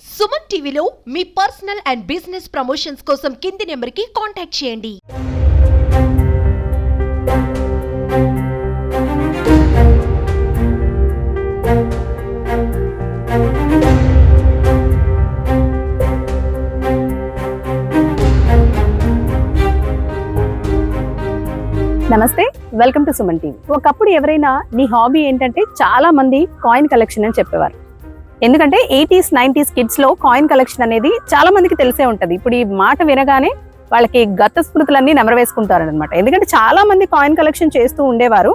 సుమన్ టీవీలో మీ personal and business promotions కోసం కింది నెంబర్కి కాంటాక్ట్ చేయండి. నమస్తే, వెల్కమ్ టు సుమన్ టీవీ. ఒకప్పుడు ఎవరైనా నీ హాబీ ఏంటంటే చాలా మంది కాయిన్ కలెక్షన్ అని చెప్పేవారు. ఎందుకంటే 80s 90s కిడ్స్ లో కాయిన్ కలెక్షన్ అనేది చాలా మందికి తెలిసే ఉంటది. ఇప్పుడు ఈ మాట వినగానే వాళ్ళకి గత స్మృతులన్నీ నెమరవేసుకుంటారు అనమాట. ఎందుకంటే చాలా మంది కాయిన్ కలెక్షన్ చేస్తూ ఉండేవారు.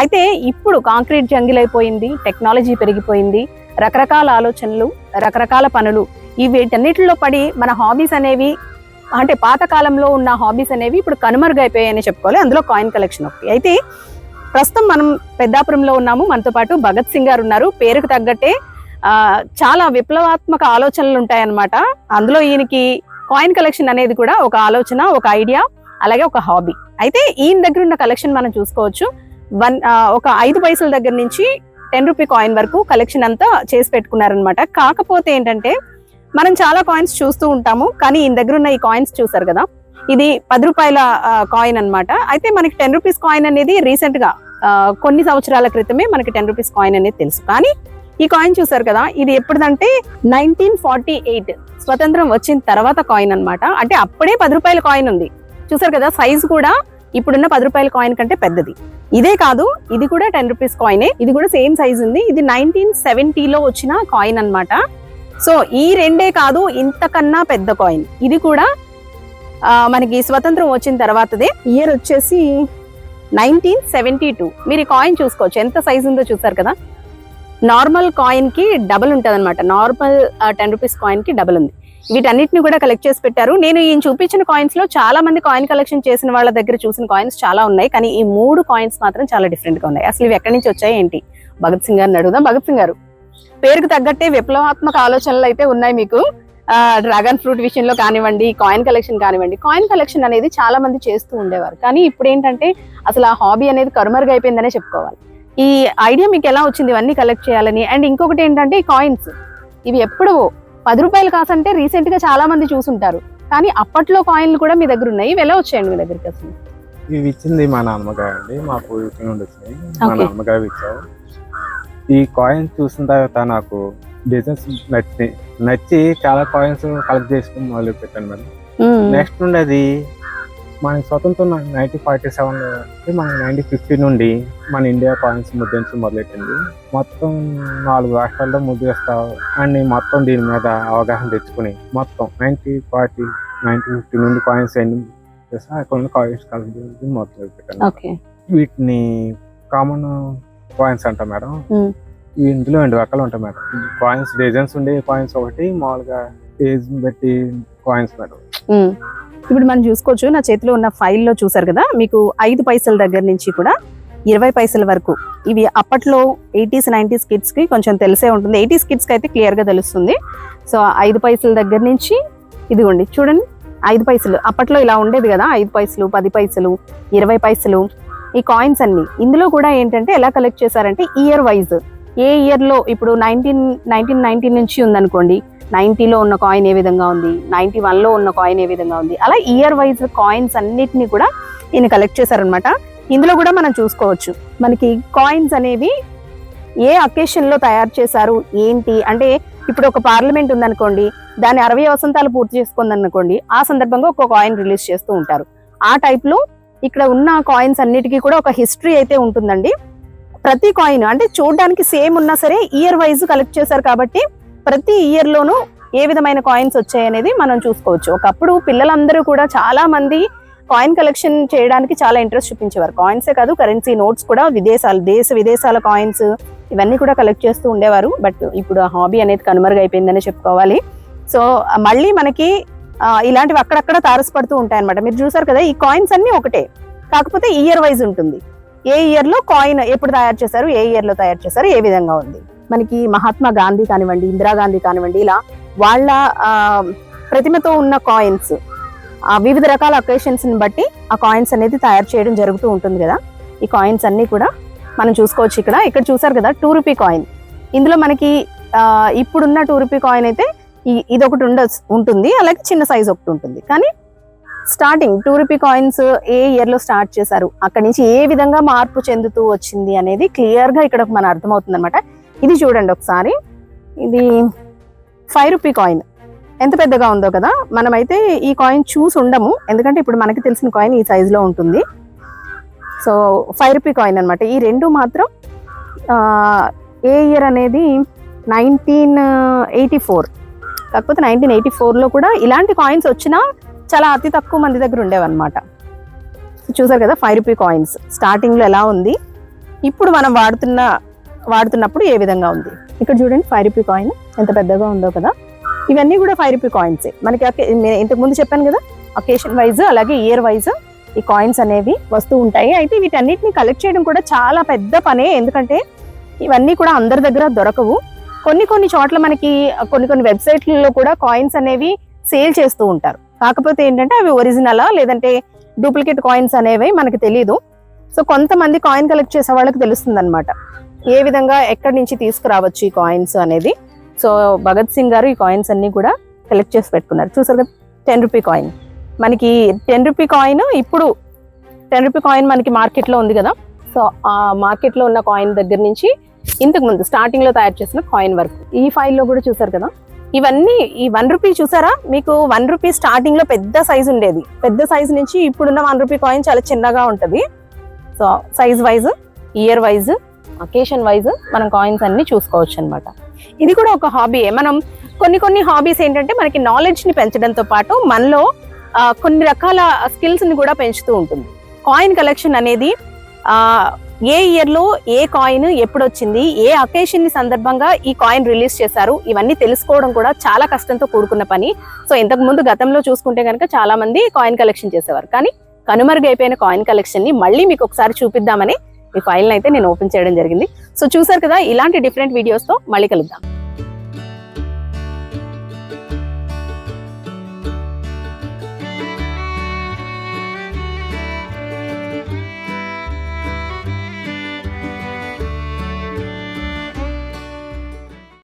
అయితే ఇప్పుడు కాంక్రీట్ జంగిల్ అయిపోయింది, టెక్నాలజీ పెరిగిపోయింది, రకరకాల ఆలోచనలు, రకరకాల పనులు, ఈ వీటన్నిటిలో పడి మన హాబీస్ అనేవి అంటే పాత కాలంలో ఉన్న హాబీస్ అనేవి ఇప్పుడు కనుమరుగైపోయాయని చెప్పుకోవాలి. అందులో కాయిన్ కలెక్షన్ ఒకటి. అయితే ప్రస్తుతం మనం పెద్దాపురంలో ఉన్నాము. మనతో పాటు భగత్ సింగ్ గారు ఉన్నారు. పేరుకు తగ్గట్టే చాలా విప్లవాత్మక ఆలోచనలు ఉంటాయన్నమాట. అందులో ఈయనకి కాయిన్ కలెక్షన్ అనేది కూడా ఒక ఆలోచన, ఒక ఐడియా, అలాగే ఒక హాబీ. అయితే ఈయన దగ్గర ఉన్న కలెక్షన్ మనం చూసుకోవచ్చు. ఒక 5 పైసల దగ్గర నుంచి 10 రూపీ కాయిన్ వరకు కలెక్షన్ అంతా చేసి పెట్టుకున్నారనమాట. కాకపోతే ఏంటంటే మనం చాలా కాయిన్స్ చూస్తూ ఉంటాము, కానీ ఈయన దగ్గర ఉన్న ఈ కాయిన్స్ చూసారు కదా, ఇది 10 రూపాయల కాయిన్ అనమాట. అయితే మనకి 10 రూపీస్ కాయిన్ అనేది రీసెంట్ గా కొన్ని సంవత్సరాల క్రితమే మనకి 10 రూపీస్ కాయిన్ అనేది తెలుసు. కానీ ఈ కాయిన్ చూసారు కదా, ఇది ఎప్పుడుదంటే 1948 స్వతంత్రం వచ్చిన తర్వాత కాయిన్ అనమాట. అంటే అప్పుడే 10 రూపాయల కాయిన్ ఉంది. చూసారు కదా, సైజ్ కూడా ఇప్పుడున్న 10 రూపాయల కాయిన్ కంటే పెద్దది. ఇదే కాదు, ఇది కూడా 10 రూపీస్ కాయినే. ఇది కూడా సేమ్ సైజ్ ఉంది. ఇది 1970లో వచ్చిన కాయిన్ అనమాట. సో ఈ రెండే కాదు, ఇంతకన్నా పెద్ద కాయిన్ ఇది కూడా మనకి స్వతంత్రం వచ్చిన తర్వాతదే. ఇయర్ వచ్చేసి 1972. మీరు ఈ కాయిన్ చూసుకోవచ్చు, ఎంత సైజ్ ఉందో చూసారు కదా. నార్మల్ కాయిన్ కి డబుల్ ఉంటుంది అనమాట. నార్మల్ 10 రూపీస్ కాయిన్ కి డబుల్ ఉంది. వీటన్నిటిని కూడా కలెక్ట్ చేసి పెట్టారు. నేను ఈయన చూపించిన కాయిన్స్ లో చాలా మంది కాయిన్ కలెక్షన్ చేసిన వాళ్ళ దగ్గర చూసిన కాయిన్స్ చాలా ఉన్నాయి, కానీ ఈ 3 కాయిన్స్ మాత్రం చాలా డిఫరెంట్ గా ఉన్నాయి. అసలు ఇవి ఎక్కడి నుంచి వచ్చాయి ఏంటి, భగత్ సింగ్ గారిని అడుగుదాం. భగత్ సింగ్ గారు, పేరుకు తగ్గట్టే విప్లవాత్మక ఆలోచనలు అయితే ఉన్నాయి మీకు. డ్రాగన్ ఫ్రూట్ విషయంలో కానివ్వండి, కాయిన్ కలెక్షన్ కానివ్వండి. కాయిన్ కలెక్షన్ అనేది చాలా మంది చేస్తూ ఉండేవారు, కానీ ఇప్పుడు ఏంటంటే అసలు ఆ హాబీ అనేది కనుమరుగైపోయిందనే చెప్పుకోవాలి. ఈ ఐడియా మీకు ఎలా వచ్చింది ఇవన్నీ కలెక్ట్ చేయాలని? అండ్ ఇంకొకటి ఏంటంటే ఈ కాయిన్స్ ఇవి ఎప్పుడు 10 రూపాయలు కాసంటే రీసెంట్ గా చాలా మంది చూసుంటారు, కానీ అప్పట్లో కాయిన్లు కూడా మీ దగ్గర ఉన్నాయి. ఇవి ఎలా వచ్చాయండి మీ దగ్గరికి అసలు? ఇవి ఇచ్చింది మా నాన్నగారు అండి, మా పూర్వీకుల నుండి వచ్చినాయి. మా నాన్నగారు ఇచ్చారు. ఈ కాయిన్స్ చూసిన తర్వాత నాకు బిజినెస్ నచ్చి చాలా కాయిన్స్ కలెక్ట్ చేసుకుని మొదలు పెట్టాను మేడం. నెక్స్ట్ నుండి అది మన స్వతంత్రం 1947 మన 1950 నుండి మన ఇండియా కాయిన్స్ ముద్రించడం మొదలెట్టింది. మొత్తం 4 రాష్ట్రాల్లో ముద్రిస్తా అని మొత్తం దీని మీద అవగాహన తెచ్చుకుని మొత్తం 1950 నుండి కాయిన్స్ అక్కడ కాయిన్స్ కలెక్ట్ చేయడం మొదలు పెట్టాను. వీటిని కామన్ కాయిన్స్ అంటాం మేడం. ఇందులో 2 రకాలు ఉంటాయి మేడం. కాయిన్స్ డిజైన్స్ ఉండే కాయిన్స్ ఒకటి, మామూలుగా ఏజ్ బట్టి కాయిన్స్ మేడం. ఇప్పుడు మనం చూసుకోవచ్చు, నా చేతిలో ఉన్న ఫైల్లో చూసారు కదా, మీకు 5 పైసల దగ్గర నుంచి కూడా 20 పైసల వరకు. ఇవి అప్పట్లో 80s 90s కిడ్స్ కి కొంచెం తెలిసే ఉంటుంది. 80s కిడ్స్ కి అయితే క్లియర్ గా తెలుస్తుంది. సో 5 పైసల దగ్గర నుంచి ఇదిగోండి చూడండి, 5 పైసలు అప్పట్లో ఇలా ఉండేది కదా. 5 పైసలు, 10 పైసలు, 20 పైసలు, ఈ కాయిన్స్ అన్ని. ఇందులో కూడా ఏంటంటే ఎలా కలెక్ట్ చేశారంటే ఇయర్ వైజ్, ఏ ఇయర్ లో ఇప్పుడు 1990 నుంచి ఉందనుకోండి, 90లో ఉన్న కాయిన్ ఏ విధంగా ఉంది, 91లో ఉన్న కాయిన్ ఏ విధంగా ఉంది, అలా ఇయర్ వైజ్ కాయిన్స్ అన్నిటిని కూడా ఈయన కలెక్ట్ చేశారనమాట. ఇందులో కూడా మనం చూసుకోవచ్చు, మనకి కాయిన్స్ అనేవి ఏ అకేషన్ లో తయారు చేశారు ఏంటి అంటే, ఇప్పుడు ఒక పార్లమెంట్ ఉందనుకోండి, దాని 60 వసంతాలు పూర్తి చేసుకుంది అనుకోండి, ఆ సందర్భంగా ఒక కాయిన్ రిలీజ్ చేస్తూ ఉంటారు. ఆ టైప్ లో ఇక్కడ ఉన్న కాయిన్స్ అన్నిటికీ కూడా ఒక హిస్టరీ అయితే ఉంటుందండి. ప్రతి కాయిన్ అంటే చూడడానికి సేమ్ ఉన్నా సరే ఇయర్ వైజ్ కలెక్ట్ చేశారు కాబట్టి ప్రతి ఇయర్ లోనూ ఏ విధమైన కాయిన్స్ వచ్చాయి అనేది మనం చూసుకోవచ్చు. ఒకప్పుడు పిల్లలందరూ కూడా చాలా మంది కాయిన్ కలెక్షన్ చేయడానికి చాలా ఇంట్రెస్ట్ చూపించేవారు. కాయిన్సే కాదు, కరెన్సీ నోట్స్ కూడా, దేశ విదేశాల కాయిన్స్ ఇవన్నీ కూడా కలెక్ట్ చేస్తూ ఉండేవారు. బట్ ఇప్పుడు ఆ హాబీ అనేది కనుమరుగైపోయిందని చెప్పుకోవాలి. సో మళ్ళీ మనకి ఇలాంటివి అక్కడక్కడ తారసపడుతూ ఉంటాయి అనమాట. మీరు చూసారు కదా, ఈ కాయిన్స్ అన్ని ఒకటే, కాకపోతే ఇయర్ వైజ్ ఉంటుంది. ఏ ఇయర్ లో కాయిన్ ఎప్పుడు తయారు చేశారు, ఏ ఇయర్ లో తయారు చేశారు, ఏ విధంగా ఉంది. మనకి మహాత్మా గాంధీ కానివ్వండి, ఇందిరాగాంధీ కానివ్వండి, ఇలా వాళ్ళ ప్రతిమతో ఉన్న కాయిన్స్ వివిధ రకాల అకేషన్స్ ని బట్టి ఆ కాయిన్స్ అనేది తయారు చేయడం జరుగుతూ ఉంటుంది కదా. ఈ కాయిన్స్ అన్ని కూడా మనం చూసుకోవచ్చు. ఇక్కడ చూసారు కదా 2 రూపీ కాయిన్. ఇందులో మనకి ఇప్పుడున్న 2 రూపీ కాయిన్ అయితే ఇది ఒకటి ఉంటుంది, అలాగే చిన్న సైజ్ ఒకటి ఉంటుంది. కానీ స్టార్టింగ్ 2 రూపీ కాయిన్స్ ఏ ఇయర్ లో స్టార్ట్ చేశారు, అక్కడి నుంచి ఏ విధంగా మార్పు చెందుతూ వచ్చింది అనేది క్లియర్ గా ఇక్కడ మన అర్థమవుతుంది అనమాట. ఇది చూడండి ఒకసారి, ఇది 5 రూపీ కాయిన్ ఎంత పెద్దగా ఉందో కదా. మనమైతే ఈ కాయిన్ చూసి ఉండము, ఎందుకంటే ఇప్పుడు మనకి తెలిసిన కాయిన్ ఈ సైజ్ లో ఉంటుంది. సో 5 రూపీ కాయిన్ అనమాట. ఈ రెండు మాత్రం ఏ ఇయర్ అనేది 1984. కాకపోతే 1984లో కూడా ఇలాంటి కాయిన్స్ వచ్చినా చాలా అతి తక్కువ మంది దగ్గర ఉండేవన్నమాట. చూసారు కదా 5 రూపీ కాయిన్స్ స్టార్టింగ్ లో ఎలా ఉంది, ఇప్పుడు మనం వాడుతున్నప్పుడు ఏ విధంగా ఉంది. ఇక్కడ చూడండి 5 రూపీ కాయిన్ ఎంత పెద్దగా ఉందో కదా. ఇవన్నీ కూడా 5 రూపీ కాయిన్స్. మనకి ఇంతకు ముందు చెప్పాను కదా, అకేషన్ వైజ్ అలాగే ఇయర్ వైజ్ ఈ కాయిన్స్ అనేవి వస్తూ ఉంటాయి. అయితే వీటన్నిటిని కలెక్ట్ చేయడం కూడా చాలా పెద్ద పనే, ఎందుకంటే ఇవన్నీ కూడా అందరి దగ్గర దొరకవు. కొన్ని చోట్ల మనకి కొన్ని వెబ్సైట్లలో కూడా కాయిన్స్ అనేవి సేల్ చేస్తూ ఉంటారు. కాకపోతే ఏంటంటే అవి ఒరిజినలా లేదంటే డూప్లికేట్ కాయిన్స్ అనేవి మనకి తెలియదు. సో కొంతమంది కాయిన్ కలెక్ట్ చేసే వాళ్ళకి తెలుస్తుంది అనమాట ఏ విధంగా ఎక్కడి నుంచి తీసుకురావచ్చు ఈ కాయిన్స్ అనేది. సో భగత్ సింగ్ గారు ఈ కాయిన్స్ అన్ని కూడా కలెక్ట్ చేసి పెట్టుకున్నారు. చూసారు కదా 10 రూపీ కాయిన్. మనకి 10 రూపీ కాయిన్ ఇప్పుడు 10 రూపీ కాయిన్ మనకి మార్కెట్లో ఉంది కదా. సో ఆ మార్కెట్లో ఉన్న కాయిన్ దగ్గర నుంచి ఇంతకు ముందు స్టార్టింగ్ లో తయారు చేసిన కాయిన్ వరకు ఈ ఫైల్లో కూడా చూసారు కదా. ఇవన్నీ ఈ 1 రూపీ చూసారా, మీకు 1 రూపీ స్టార్టింగ్ లో పెద్ద సైజ్ ఉండేది. పెద్ద సైజ్ నుంచి ఇప్పుడున్న 1 రూపీ కాయిన్ చాలా చిన్నగా ఉంటది. So size wise, year wise, occasion wise మనం కాయిన్స్ అన్ని చూసుకోవచ్చు అనమాట. ఇది కూడా ఒక హాబీయే. మనం కొన్ని హాబీస్ ఏంటంటే మనకి నాలెడ్జ్ ని పెంచడంతో పాటు మనలో కొన్ని రకాల స్కిల్స్ ని కూడా పెంచుతూ ఉంటుంది. కాయిన్ కలెక్షన్ అనేది ఏ ఇయర్ లో ఏ కాయిన్ ఎప్పుడు వచ్చింది, ఏ అకేషన్ ని సందర్భంగా ఈ కాయిన్ రిలీజ్ చేశారు, ఇవన్నీ తెలుసుకోవడం కూడా చాలా కష్టంతో కూడుకున్న పని. సో ఇంతకు ముందు గతంలో చూసుకుంటే కనుక చాలా మంది కాయిన్ కలెక్షన్ చేసేవారు. కానీ కనుమరుగైపోయిన కాయిన్ కలెక్షన్ ని మళ్ళీ మీకు ఒకసారి చూపిద్దామని ఈ ఫైల్ అయితే నేను ఓపెన్ చేయడం జరిగింది. సో చూసారు కదా, ఇలాంటి డిఫరెంట్ వీడియోస్ తో మళ్ళీ కలుద్దాం.